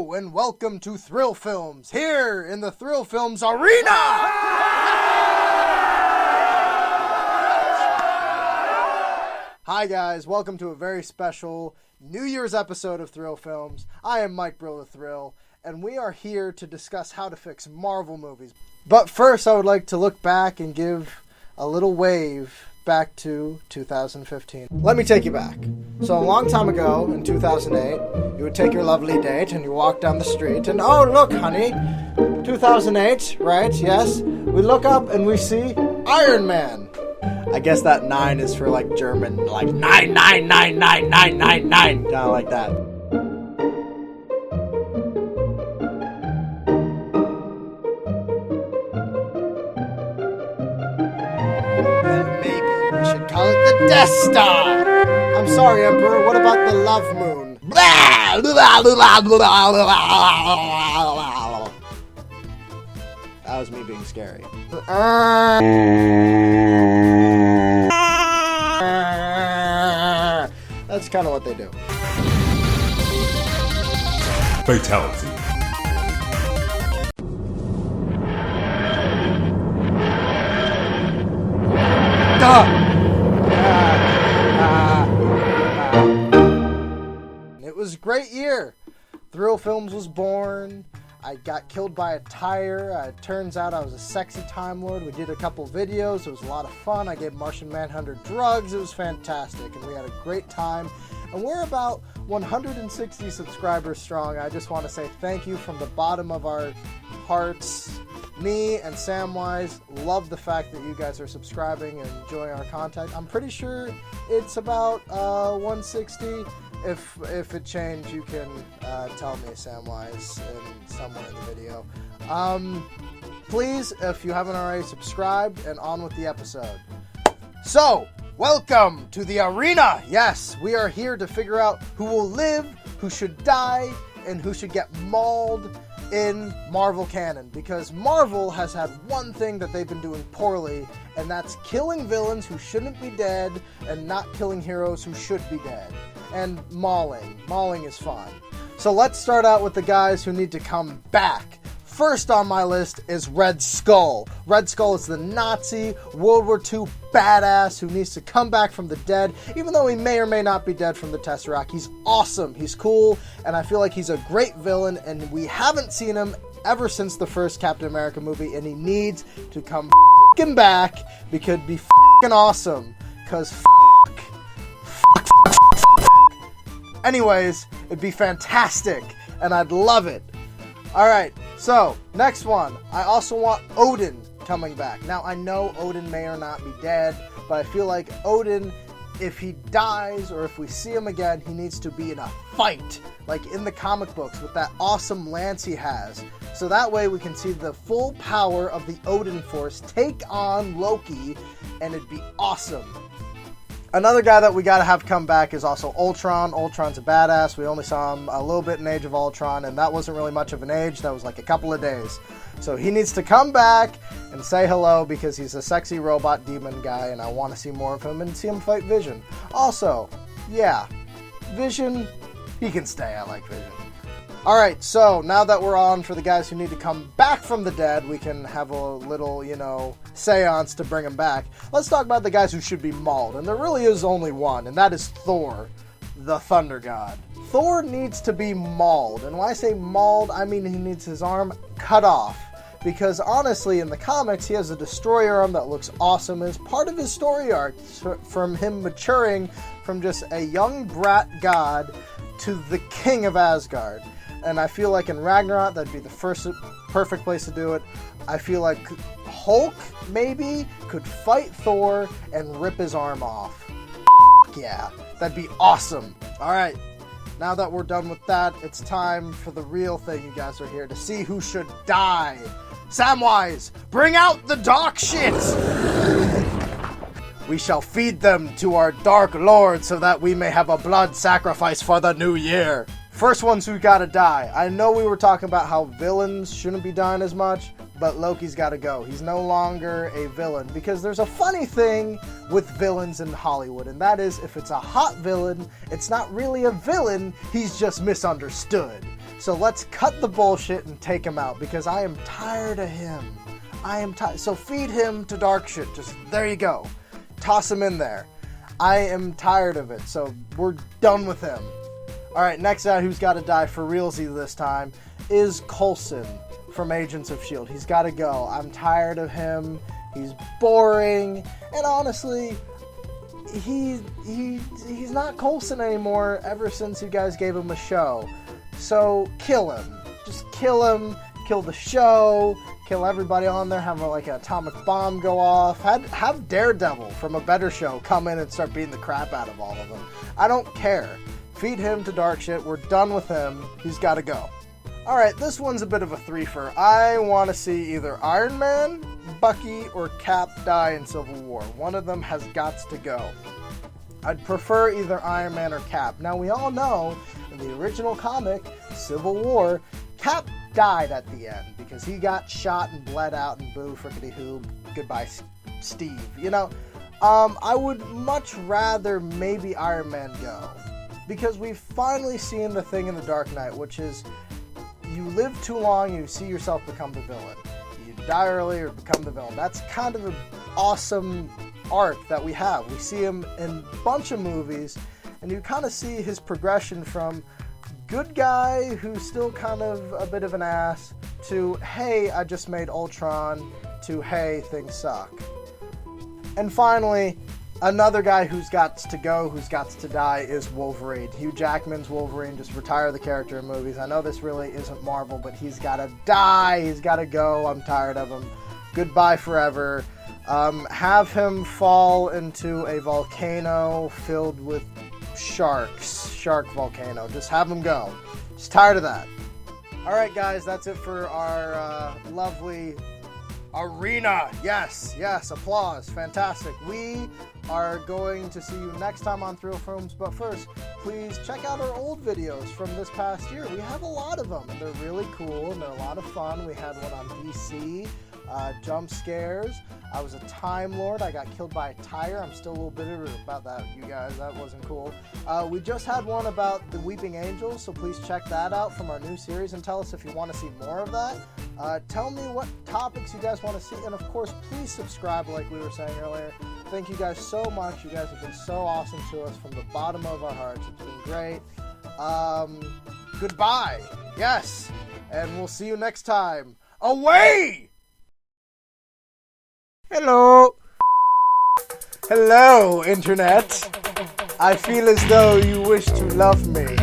Hello and welcome to Thrill Films, here in the Thrill Films arena! Hi guys, welcome to a very special New Year's episode of Thrill Films. I am Mike Brill the Thrill, and we are here to discuss how to fix Marvel movies. But first, I would like to look back and give a little wave back to 2015. Let me take you back. So a long time ago, in 2008, you would take your lovely date and you walk down the street and, oh look honey, 2008, right, yes, we look up and we see Iron Man. I guess that 9 is for like German, like 9999999, kind of like that. Call it the Death Star! I'm sorry, Emperor, what about the Love Moon? That was me being scary. That's kind of what they do. Fatality. It was a great year. Thrill Films was born. I got killed by a tire. It turns out I was a sexy Time Lord. We did a couple videos. It was a lot of fun. I gave Martian Manhunter drugs. It was fantastic, and we had a great time. And we're about 160 subscribers strong. I just want to say thank you from the bottom of our hearts. Me and Samwise love the fact that you guys are subscribing and enjoying our content. I'm pretty sure it's about 160. If it changed, you can tell me, Samwise, somewhere in the video. Please, if you haven't already, subscribed and on with the episode. So, welcome to the arena. Yes, we are here to figure out who will live, who should die, and who should get mauled in Marvel canon, because Marvel has had one thing that they've been doing poorly, and that's killing villains who shouldn't be dead and not killing heroes who should be dead. And mauling. Mauling is fun. So let's start out with the guys who need to come back. First on my list is Red Skull. Red Skull is the Nazi World War II badass who needs to come back from the dead. Even though he may or may not be dead from the Tesseract, he's awesome, he's cool, and I feel like he's a great villain, and we haven't seen him ever since the first Captain America movie, and he needs to come f***ing back because it'd be f***ing awesome. Because anyways, it'd be fantastic, and I'd love it. Alright, so, next one. I also want Odin coming back. Now, I know Odin may or not be dead, but I feel like Odin, if he dies or if we see him again, he needs to be in a fight, like in the comic books with that awesome lance he has. So that way we can see the full power of the Odin Force take on Loki, and it'd be awesome. Another guy that we gotta have come back is also Ultron. Ultron's a badass. We only saw him a little bit in Age of Ultron, and that wasn't really much of an age. That was like a couple of days. So he needs to come back and say hello because he's a sexy robot demon guy, and I want to see more of him and see him fight Vision. Also, yeah, Vision, he can stay. I like Vision. Alright, so now that we're on for the guys who need to come back from the dead, we can have a little, seance to bring them back. Let's talk about the guys who should be mauled, and there really is only one, and that is Thor, the Thunder God. Thor needs to be mauled, and when I say mauled, I mean he needs his arm cut off, because honestly, in the comics, he has a destroyer arm that looks awesome. It's part of his story arc, from him maturing from just a young brat god to the king of Asgard. And I feel like in Ragnarok, that'd be the perfect place to do it. I feel like Hulk, maybe, could fight Thor and rip his arm off. Yeah, that'd be awesome. Alright, now that we're done with that, it's time for the real thing. You guys are here to see who should die. Samwise, bring out the dark shit! We shall feed them to our dark lord so that we may have a blood sacrifice for the new year. First ones who gotta die. I know we were talking about how villains shouldn't be dying as much, but Loki's gotta go. He's no longer a villain, because there's a funny thing with villains in Hollywood, and that is, if it's a hot villain, it's not really a villain, he's just misunderstood. So let's cut the bullshit and take him out, because I am tired of him. I am tired. So feed him to dark shit. Just, there you go. Toss him in there. I am tired of it, so we're done with him. Alright, next guy who's got to die for realsy this time is Coulson from Agents of S.H.I.E.L.D. He's got to go. I'm tired of him. He's boring. And honestly, he's not Coulson anymore ever since you guys gave him a show. So kill him. Just kill him. Kill the show. Kill everybody on there. Have like an atomic bomb go off. Have Daredevil from a better show come in and start beating the crap out of all of them. I don't care. Feed him to dark shit. We're done with him. He's got to go. Alright, this one's a bit of a threefer. I want to see either Iron Man, Bucky, or Cap die in Civil War. One of them has got to go. I'd prefer either Iron Man or Cap. Now, we all know in the original comic, Civil War, Cap died at the end because he got shot and bled out and boo frickety hoo, goodbye Steve. You know, I would much rather maybe Iron Man go, because we've finally seen the thing in The Dark Knight, which is you live too long, you see yourself become the villain. You die early or become the villain. That's kind of an awesome arc that we have. We see him in a bunch of movies, and you kind of see his progression from good guy who's still kind of a bit of an ass to, hey, I just made Ultron, to, hey, things suck. And finally, another guy who's got to go, who's got to die, is Wolverine. Hugh Jackman's Wolverine. Just retire the character in movies. I know this really isn't Marvel, but he's got to die. He's got to go. I'm tired of him. Goodbye forever. Have him fall into a volcano filled with sharks. Shark volcano. Just have him go. Just tired of that. Alright guys, that's it for our lovely arena. Yes, applause. Fantastic. We are going to see you next time on Thrill Films, but first, please check out our old videos from this past year. We have a lot of them, and they're really cool, and they're a lot of fun. We had one on DC, jump scares. I was a Time Lord. I got killed by a tire. I'm still a little bitter about that, you guys. That wasn't cool. We just had one about the Weeping Angels, so please check that out from our new series and tell us if you want to see more of that. Tell me what topics you guys want to see, and of course, please subscribe like we were saying earlier. Thank you guys so much. You guys have been so awesome to us from the bottom of our hearts. It's been great. Goodbye. Yes. And we'll see you next time. Away! Hello. Hello, Internet. I feel as though you wish to love me.